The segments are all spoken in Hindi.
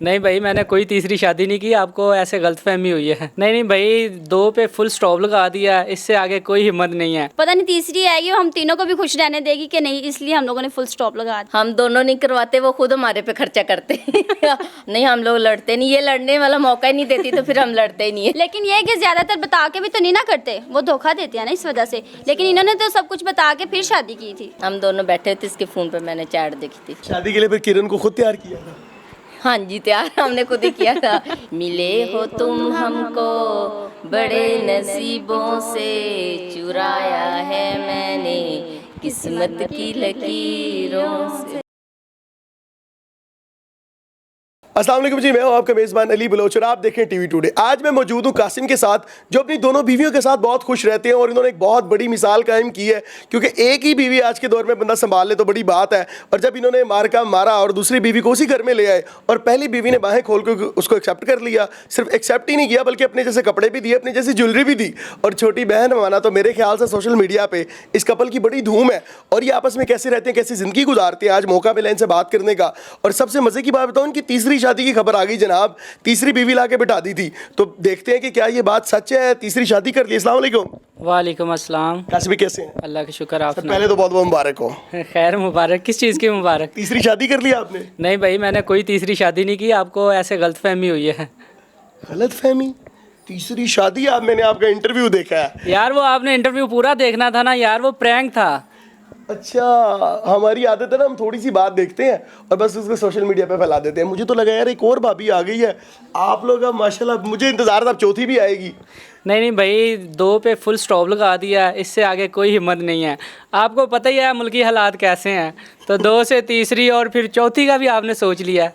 नहीं भाई, मैंने कोई तीसरी शादी नहीं की, आपको ऐसे गलतफहमी हुई है। नहीं नहीं भाई, 2 पे फुल स्टॉप लगा दिया, इससे आगे कोई हिम्मत नहीं है। पता नहीं तीसरी आएगी हम तीनों को भी खुश रहने देगी कि नहीं, इसलिए हम लोगों ने फुल स्टॉप लगा दिया। हम दोनों नहीं करवाते, वो खुद हमारे पे खर्चा करते नहीं, हम लोग लड़ते नहीं, ये लड़ने वाला मौका ही नहीं देती तो फिर हम लड़ते ही नहीं है। लेकिन ये है कि ज्यादातर बता के भी तो नहीं ना करते, वो धोखा देते हैं ना इस वजह से। लेकिन इन्होंने तो सब कुछ बता के फिर शादी की थी। हम दोनों बैठे थे, इसके फोन पे मैंने चैट देखी थी। शादी के लिए फिर किरण को खुद तैयार किया था? हाँ जी, तैयार हमने खुद ही किया था। मिले हो तुम हमको बड़े नसीबों से, चुराया है मैंने किस्मत की लकीरों से। अस्सलाम वालेकुम जी, मैं हूं आपका मेज़बान अली बलोच और आप देखें टीवी टुडे। आज मैं मौजूद हूं कासिम के साथ, जो अपनी दोनों बीवियों के साथ बहुत खुश रहते हैं और इन्होंने एक बहुत बड़ी मिसाल कायम की है, क्योंकि एक ही बीवी आज के दौर में बंदा संभाल ले तो बड़ी बात है। और जब इन्होंने मारा और दूसरी बीवी को उसी घर में ले आए और पहली बीवी ने बाहें खोल कर उसको एक्सेप्ट कर लिया। सिर्फ एक्सेप्ट ही नहीं किया बल्कि अपने जैसे कपड़े भी दिए, अपनी जैसी ज्वेलरी भी दी। और छोटी बहन माना तो मेरे ख्याल से सोशल मीडिया पर इस कपल की बड़ी धूम है और ये आपस में कैसे रहते हैं, कैसी ज़िंदगी गुजारते हैं। आज मौका मिला इनसे बात करने का। और सबसे मज़े की बात बताऊँ, इनकी तीसरी शादी की खबर आ गई जनाब, तीसरी बीवी लाके बिठा दी थी। तो देखते हैं कि क्या ये बात सच है, तीसरी शादी कर ली। अस्सलाम वालेकुम। वालेकुम अस्सलाम। कासिम भाई कैसे हैं? अल्लाह का शुक्र। आप पहले तो बहुत बहुत मुबारक हो। खैर मुबारक। किस चीज़ की मुबारक? तीसरी शादी कर ली आपने? नहीं भाई, मैंने कोई तीसरी शादी नहीं की, आपको ऐसे गलतफहमी हुई है। गलत फहमी? तीसरी शादी? आप मैंने आपका इंटरव्यू देखा है यार, वो आपने इंटरव्यू पूरा देखना था ना यार, वो प्रैंक था। अच्छा, हमारी आदत है ना, हम थोड़ी सी बात देखते हैं और बस उसको सोशल मीडिया पे फैला देते हैं। मुझे तो लगा यार एक और भाभी आ गई है। आप लोग अब माशाल्लाह, मुझे इंतज़ार था अब चौथी भी आएगी। नहीं नहीं भाई, 2 पे फुल स्टॉप लगा दिया, इससे आगे कोई हिम्मत नहीं है। आपको पता ही है मुल्की हालात कैसे हैं, तो 2 से तीसरी और फिर चौथी का भी आपने सोच लिया।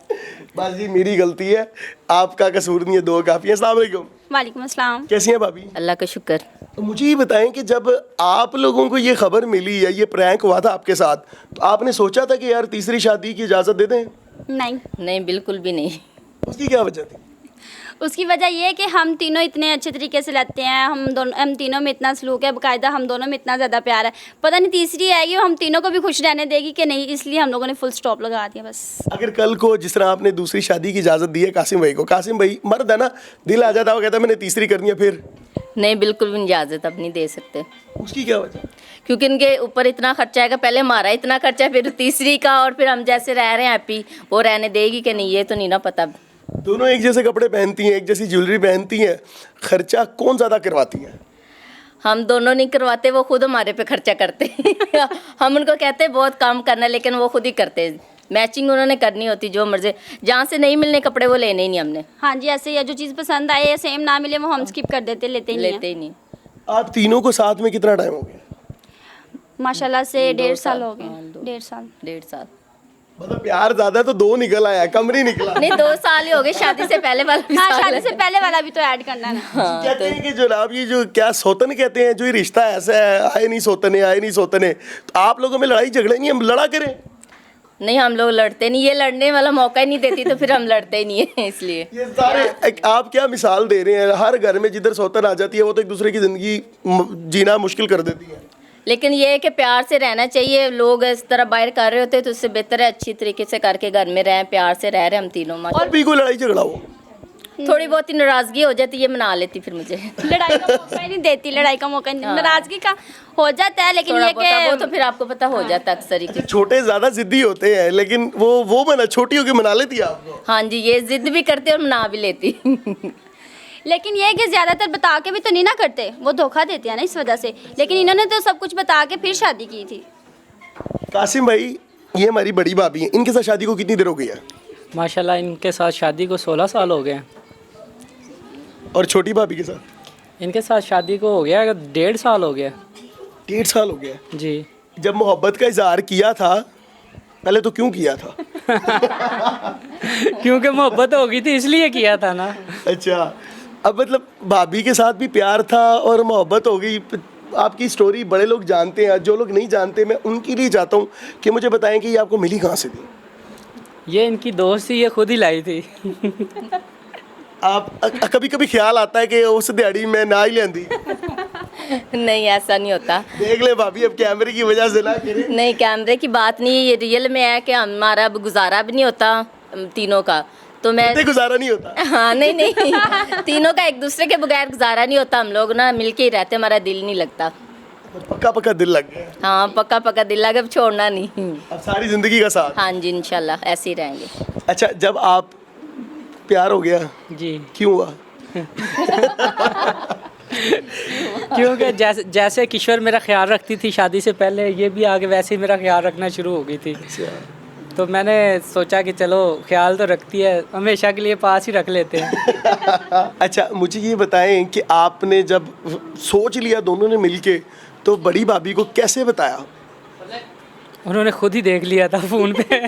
बस जी मेरी गलती है, आपका कसूर नहीं है, 2 काफ़ी है। अस्सलाम वालेकुम। वालेकुम अस्सलाम। कैसी हैं भाभी? अल्लाह का शुक्र। तो मुझे ये बताएं कि जब आप लोगों को ये खबर मिली या ये प्रैंक हुआ था आपके साथ, तो आपने सोचा था कि यार तीसरी शादी की इजाज़त दे दें? नहीं, बिल्कुल भी नहीं। उसकी क्या वजह थी? उसकी वजह ये है कि हम तीनों इतने अच्छे तरीके से रहते हैं, हम तीनों में इतना सलूक है, बाकायदा हम दोनों में इतना ज़्यादा प्यार है। पता नहीं तीसरी आएगी हम तीनों को भी खुश रहने देगी कि नहीं, इसलिए हम लोगों ने फुल स्टॉप लगा दिया बस। अगर कल को जिस तरह आपने दूसरी शादी की इजाज़त दी है कासिम भाई को, कासिम भाई मर्द है ना, दिल आ जाता है, वो कहता है मैंने तीसरी करनी है, फिर? नहीं, बिल्कुल भी इजाज़त अब नहीं दे सकते, उसकी क्या वजह? क्योंकि इनके ऊपर इतना खर्चा आएगा। पहले हमारा इतना खर्चा, फिर तीसरी का, और फिर हम जैसे रह रहे हैं हैप्पी, वो रहने देगी कि नहीं ये तो नहीं ना पता। दोनों एक जैसे कपड़े पहनती हैं, एक जैसी ज्वेलरी पहनती हैं, खर्चा कौन ज़्यादा करवाती है? हम दोनों नहीं करवाते, वो खुद हमारे पे खर्चा करते हम उनको कहते हैं बहुत काम करना, लेकिन वो खुद ही करते हैं। मैचिंग उन्होंने करनी होती, जो मर्जी, जहाँ से नहीं मिलने कपड़े वो लेने ही नहीं हमने। हाँ जी, ऐसे ही है, जो चीज़ पसंद आए सेम ना मिले वो हम स्किप कर देते, लेते ही नहीं। आप तीनों को साथ में कितना टाइम हो गया? माशाल्लाह से 1.5 साल हो गए। 1.5 साल। मतलब प्यार ज्यादा तो 2 निकल आया, कम नहीं निकला। नहीं, 2 साल ही हो गए, शादी से पहले वाला भी हाँ, साल शादी है। से पहले वाला भी तो ऐड करना है ना। कहते हैं कि जनाब ये जो क्या सोतन कहते हैं, जो ये रिश्ता ऐसा है, आए नहीं सोतने, तो आप लोगों में लड़ाई झगड़े नहीं, हम लड़ा करें? नहीं, हम लोग लड़ते नहीं, ये लड़ने वाला मौका ही नहीं देती तो फिर हम लड़ते ही नहीं है, इसलिए। ये सारे आप क्या मिसाल दे रहे हैं? हर घर में जिधर सोतन आ जाती है वो तो एक दूसरे की जिंदगी जीना मुश्किल कर देती है। लेकिन ये है कि प्यार से रहना चाहिए। लोग इस तरह बाहर कर रहे होते हैं तो उससे बेहतर है अच्छी तरीके से करके घर में रहें, प्यार से रह रहे हम तीनों। और भी कोई लड़ाई झगड़ा हो, थोड़ी बहुत ही नाराजगी हो जाती है, मना लेती फिर मुझे। लड़ाई का मौका ही नहीं देती, लड़ाई का मौका नहीं, नाराजगी का हो जाता है, लेकिन ये वो तो फिर आपको पता हो जाता है अक्सर ही। छोटे ज्यादा जिद्दी होते हैं, लेकिन वो मना छोटी होकर मना लेती है आपको? हाँ जी, ये जिद भी करते और मना भी लेती लेकिन ये है कि ज़्यादातर बता के भी तो नहीं ना करते, वो धोखा देते हैं ना इस वजह से। लेकिन इन्होंने तो सब कुछ बता के फिर शादी की थी। कासिम भाई, ये हमारी बड़ी भाभी हैं, इनके साथ शादी को कितनी देर हो गई है? माशाल्लाह, इनके साथ शादी को 16 साल हो गए। और छोटी भाभी के साथ? इनके साथ शादी को हो गया 1.5 साल हो गया। 1.5 साल हो गया जी। जब मोहब्बत का इजहार किया था पहले तो क्यों किया था? क्योंकि मोहब्बत हो गई थी इसलिए किया था ना। अच्छा, अब मतलब भाभी के साथ भी प्यार था और मोहब्बत हो गई। आपकी स्टोरी बड़े लोग जानते हैं, जो लोग नहीं जानते मैं उनके लिए चाहता हूँ कि मुझे बताएं कि ये आपको मिली कहाँ से थी? ये इनकी दोस्त थी, ये खुद ही लाई थी। आप कभी कभी ख्याल आता है कि उस दिहाड़ी में ना ही लेंदी? नहीं, ऐसा नहीं होता। देख ले भाभी, अब कैमरे की वजह से ना करें। नहीं, कैमरे की बात नहीं है, ये रियल में है कि हमारा अब गुजारा भी नहीं होता तीनों का, तो मैं नहीं गुजारा नहीं होता। हाँ नहीं तीनों का एक दूसरे के बगैर गुजारा नहीं होता। हम लोग ना मिलके ही रहते, हमारा दिल नहीं लगता। पक्का पक्का दिल लग गया। हाँ पक्का दिल लगा, अब छोड़ना नहीं। अब सारी जिंदगी का साथ। हाँ जी इंशाल्लाह ऐसे ही रहेंगे। अच्छा, जब आप प्यार हो गया, जी, क्यों हुआ? क्योंकि जैसे किशोर मेरा ख्याल रखती थी शादी से पहले, ये भी आगे वैसे ही मेरा ख्याल रखना शुरू हो गई थी। तो मैंने सोचा कि चलो ख्याल तो रखती है, हमेशा के लिए पास ही रख लेते हैं। अच्छा, मुझे ये बताएं कि आपने जब सोच लिया दोनों ने मिलके, तो बड़ी भाभी को कैसे बताया? उन्होंने खुद ही देख लिया था फ़ोन पे।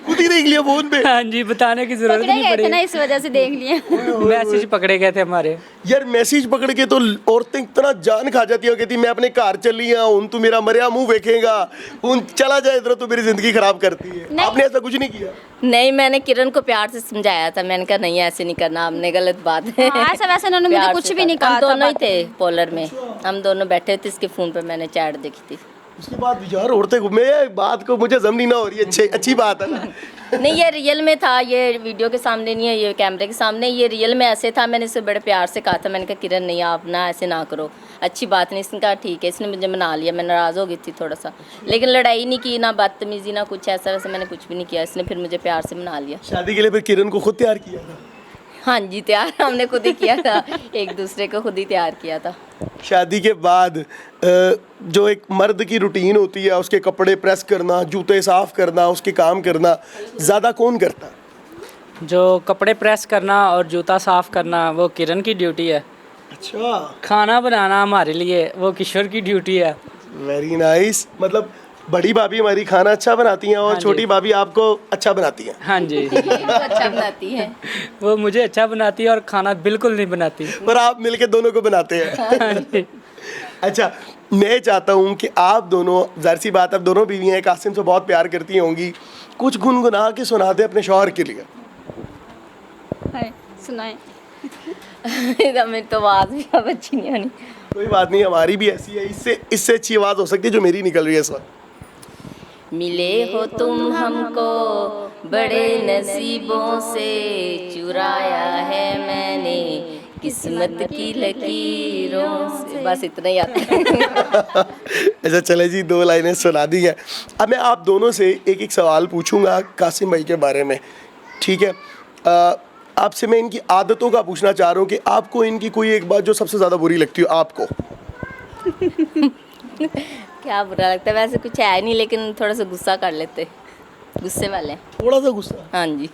खुद ही देख लिया फोन पे? हाँ जी, बताने की ज़रूरत पकड़े नहीं गए थे ना, पड़ी। इस वजह से देख लिए। मैसेज पकड़े गए थे हमारे। यार मैसेज पकड़ के तो औरतें इतना जान खा जाती हैं, कहती मैं अपने घर चली हूँ, तू मेरा मरिया मुंह देखेगा, उन चला जाए इधर, तो मेरी जिंदगी खराब करती है। नहीं। आपने ऐसा कुछ नहीं किया? नहीं, मैंने किरण को प्यार से समझाया था। मैंने कहा नहीं ऐसे नहीं करना, हमने गलत बात है। हाँ, ऐसा वैसे उन्होंने मुझे प्यार कुछ से भी नहीं था। कहा हम था दोनों ही बात। थे पोलर में, हम दोनों बैठे थे, इसके फ़ोन पे मैंने चैट देखी थी। उसके बाद यार औरतें मैं बात को मुझे जमनी ना हो रही है, अच्छी बात है ना। नहीं ये रियल में था, ये वीडियो के सामने नहीं है, ये कैमरे के सामने, ये रियल में ऐसे था। मैंने इसे बड़े प्यार से कहा था, मैंने कहा किरण नहीं आप ना ऐसे ना करो, अच्छी बात नहीं। इसने कहा ठीक है, इसने मुझे मना लिया। मैं नाराज़ हो गई थी थोड़ा सा, लेकिन लड़ाई नहीं की, ना बदतमीज़ी, ना कुछ ऐसा वैसे मैंने कुछ भी नहीं किया। इसने फिर मुझे प्यार से मना लिया। शादी के लिए फिर किरण को खुद तैयार किया था? हाँ जी तैयार हमने खुद ही किया था, एक दूसरे को खुद ही तैयार किया था। शादी के बाद जो एक मर्द की रूटीन होती है, उसके कपड़े प्रेस करना, जूते साफ करना, उसके काम करना, ज़्यादा कौन करता? जो कपड़े प्रेस करना और जूता साफ़ करना वो किरण की ड्यूटी है। अच्छा, खाना बनाना हमारे लिए वो किशोर की ड्यूटी है। Very nice. मतलब बड़ी भाभी हमारी खाना अच्छा बनाती हैं और हाँ जी। छोटी भाभी आपको अच्छा बनाती हैं। हाँ जी। अच्छा बनाती है। वो मुझे अच्छा बनाती है और खाना बिल्कुल नहीं बनाती। पर आप मिलके दोनों को बनाते हैं। हाँ जी। अच्छा, मैं चाहता हूँ कि आप दोनों, जाहिर सी बात, आप दोनों बीवी हैं, कासिम से बहुत प्यार करती होंगी, कुछ गुनगुना के सुना दे अपने शौहर के लिए। हाय, सुनाए। मेरी तो आवाज़ भी अब अच्छी नहीं आनी। कोई बात नहीं, हमारी भी ऐसी है, इससे अच्छी आवाज़ हो सकती है जो मेरी निकल रही है इस वक्त। मिले हो तुम हमको बड़े नसीबों से, चुराया है मैंने किस्मत की लकीरों से। बस इतना ही आता है। अच्छा चले जी, 2 लाइनें सुना दी हैं। अब मैं आप दोनों से एक एक सवाल पूछूंगा कासिम भाई के बारे में, ठीक है? आपसे मैं इनकी आदतों का पूछना चाह रहा हूँ कि आपको इनकी कोई एक बात जो सबसे ज़्यादा बुरी लगती हो आपको। क्या बुरा लगता है? वैसे कुछ है नहीं, लेकिन थोड़ा सा गुस्सा कर लेते, गुस्से वाले। थोड़ा सा गुस्सा? हाँ जी,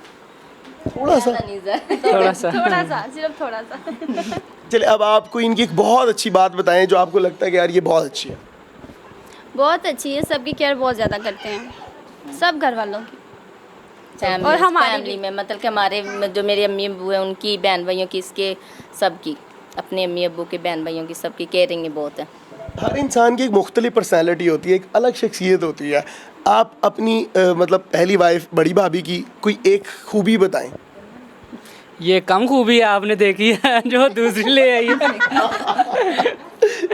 थोड़ा सा? नहीं सर। थोड़ा सा। थोड़ा सा, सिर्फ थोड़ा सा। चले, अब आपको इनकी एक बहुत अच्छी बात बताएं जो आपको लगता है कि यार ये बहुत अच्छी है। बहुत अच्छी है, सबकी केयर बहुत ज़्यादा करते हैं, सब घर वालों की। फैमिली और हमारी फैमिली में मतलब कि हमारे जो मेरे अम्मी अब्बू हैं उनकी, बहन भाइयों की, इसके सबकी, अपने अम्मी अब्बू के बहन भाइयों की, सबकी केयरिंग बहुत है। हर इंसान की एक मुख्तलिफ पर्सनैलिटी होती है, एक अलग शख्सियत होती है। आप अपनी मतलब पहली वाइफ बड़ी भाभी की कोई एक खूबी बताएं। ये कम खूबी है आपने देखी है जो दूसरी ले आई है।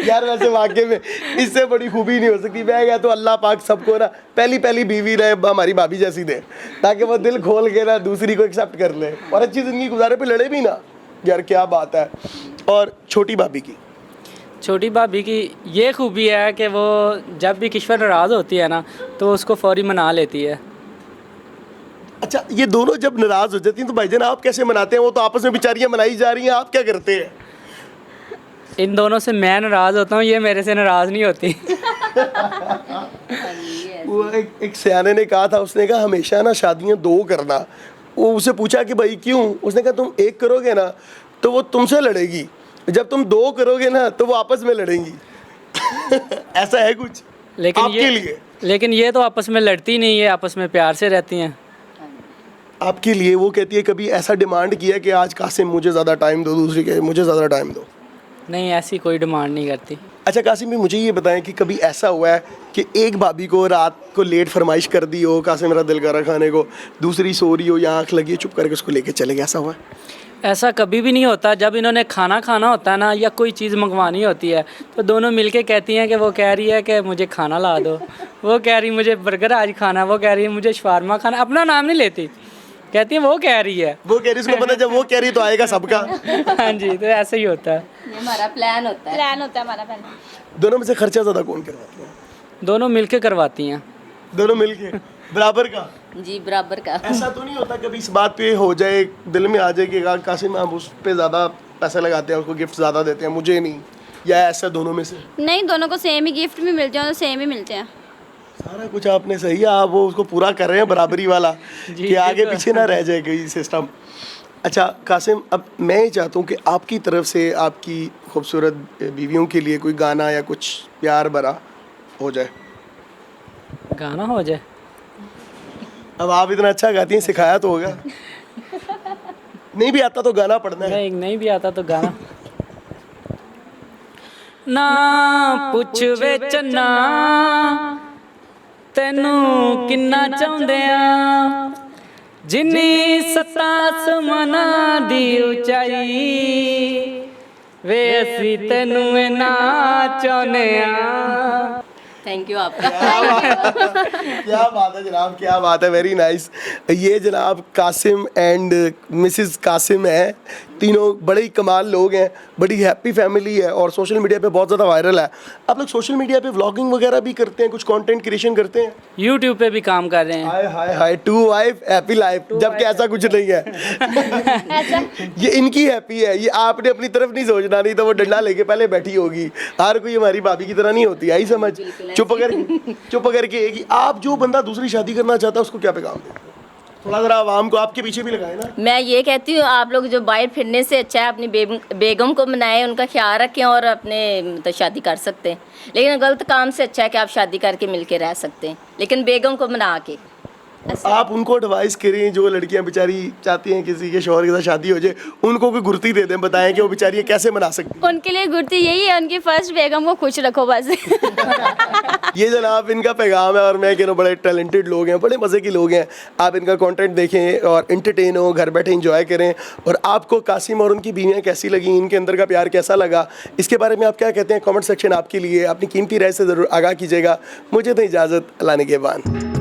यार वैसे वाकई में इससे बड़ी खूबी नहीं हो सकती। मैं क्या तो अल्लाह पाक सबको ना पहली बीवी रहे हमारी भाभी जैसी दे, ताकि वो दिल खोल के ना दूसरी को एक्सेप्ट कर ले और अच्छी ज़िंदगी गुजारे, पे लड़े भी ना। यार क्या बात है। और छोटी भाभी की? छोटी भाभी की ये खूबी है कि वो जब भी किश्वर नाराज़ होती है ना तो उसको फौरी मना लेती है। अच्छा, ये दोनों जब नाराज़ हो जाती हैं तो भाईजान आप कैसे मनाते हैं? वो तो आपस में बेचारियाँ मनाई जा रही हैं, आप क्या करते हैं? इन दोनों से मैं नाराज़ होता हूँ, ये मेरे से नाराज़ नहीं होती। वो एक सयाने ने कहा था, उसने कहा हमेशा ना शादियाँ 2 करना। वो उसे पूछा कि भाई क्यों? उसने कहा तुम 1 करोगे ना तो वो तुमसे लड़ेगी, जब तुम 2 करोगे ना तो वो आपस में लड़ेंगी। ऐसा है कुछ लेकिन आपके लिए? लेकिन ये तो आपस में लड़ती नहीं है, आपस में प्यार से रहती हैं। आपके लिए वो कहती है कभी ऐसा डिमांड किया कि आज कासिम मुझे ज़्यादा टाइम दो, दूसरी के मुझे ज़्यादा टाइम दो? नहीं, ऐसी कोई डिमांड नहीं करती। अच्छा कासिम भाई, मुझे ये बताएं कि कभी ऐसा हुआ है कि एक भाभी को रात को लेट फरमाइश कर दी हो, कासिम मेरा दिल कर रहा खाने को, दूसरी सो रही हो या आँख लगी है, चुप करके उसको लेके चले गए, ऐसा हुआ है? ऐसा कभी भी नहीं होता। जब इन्होंने खाना खाना होता है ना या कोई चीज़ मंगवानी होती है तो दोनों मिलके कहती हैं कि वो कह रही है कि मुझे खाना ला दो, वो कह रही मुझे बर्गर आज खाना, वो कह रही है मुझे शवारमा खाना। अपना नाम नहीं लेती, कहती है वो कह रही है। वो कह रही, उसको पता है जब वो कह रही तो आएगा सबका। हाँ जी, तो ऐसे ही होता है। ये हमारा प्लान होता है। प्लान होता है हमारा पहले। दोनों में से खर्चा ज़्यादा कौन करवाते हैं? दोनों मिलके करवाती हैं। दोनों मिलके बराबर का? जी बराबर का। ऐसा तो नहीं होता कभी इस बात पे हो जाए, दिल में आ जाए कि कासिम आप उस पे ज़्यादा पैसे लगाते हैं, उसको गिफ्ट ज़्यादा देते हैं, मुझे नहीं, या ऐसा दोनों में से? नहीं, दोनों को सेम ही गिफ्ट भी मिलते हैं और सेम ही मिलते हैं। सारा कुछ आपने सही है, आप वो उसको पूरा कर रहे हैं बराबरी वाला कि आगे पीछे ना रह जाए कोई सिस्टम। अच्छा कासिम, अब मैं ये चाहता हूँ कि आपकी तरफ से आपकी खूबसूरत बीवियों के लिए कोई गाना या कुछ प्यार भरा हो जाए। गाना हो जाए? अब आप इतना अच्छा गाती हैं, सिखाया तो होगा। नहीं भी आता तो गाना पढ़ना है। नहीं भी आता तो गाना। ना पुछ वे चन्ना तेनू किन्ना चाहुंदे आ, जिन्नी सत्ता आसमाना दी उचाई, वे असी तेनू इन्ना चाहुंदे आ। थैंक यू आपका। क्या बात है जनाब, क्या बात है, वेरी नाइस। ये जनाब कासिम एंड मिसिस कासिम है, तीनों बड़े ही कमाल लोग हैं, बड़ी हैप्पी फैमिली है और सोशल मीडिया पे बहुत ज़्यादा वायरल है। आप लोग सोशल मीडिया पे व्लॉगिंग वगैरह भी करते हैं, कुछ कंटेंट क्रिएशन करते हैं? यूट्यूब पे भी काम कर रहे हैं। हाय हाय हाय, 2 वाइफ हैप्पी लाइफ, जबकि ऐसा कुछ नहीं है। ये इनकी हैप्पी है, ये आपने अपनी तरफ नहीं सोचना, नहीं तो वो डंडा लेके पहले बैठी होगी। हर कोई हमारी भाभी की तरह नहीं होती, आई समझ। चुप करके कि आप जो बंदा दूसरी शादी करना चाहता है उसको क्या पैगाम दें? थोड़ा जरा आवाम को आपके पीछे भी लगाए ना। मैं ये कहती हूँ आप लोग जो बाहर फिरने से अच्छा है अपनी बेगम को मनाएं, उनका ख्याल रखें और अपने तो शादी कर सकते हैं। लेकिन गलत काम से अच्छा है कि आप शादी करके मिलके रह सकते हैं, लेकिन बेगम को मना के। आप उनको एडवाइस करें जो लड़कियां बेचारी चाहती हैं किसी के शौहर के साथ शादी हो जाए, उनको कोई गुर्ती दे दें, बताएं कि वो बेचारी कैसे मना सकती है। उनके लिए गुर्ती यही है, उनकी फर्स्ट बेगम को खुश रखो बस। ये जनाब इनका पैगाम है और मैं कह रहा हूँ बड़े टैलेंटेड लोग हैं, बड़े मज़े के लोग हैं। आप इनका कंटेंट देखें और एंटरटेन हो, घर बैठे एंजॉय करें। और आपको कासिम और उनकी बीवियाँ कैसी लगी, इनके अंदर का प्यार कैसा लगा, इसके बारे में आप क्या कहते हैं? कमेंट सेक्शन आपके लिए, अपनी कीमती राय से ज़रूर आगाह कीजिएगा। मुझे तो इजाज़त, अल्लाह ने के बाद।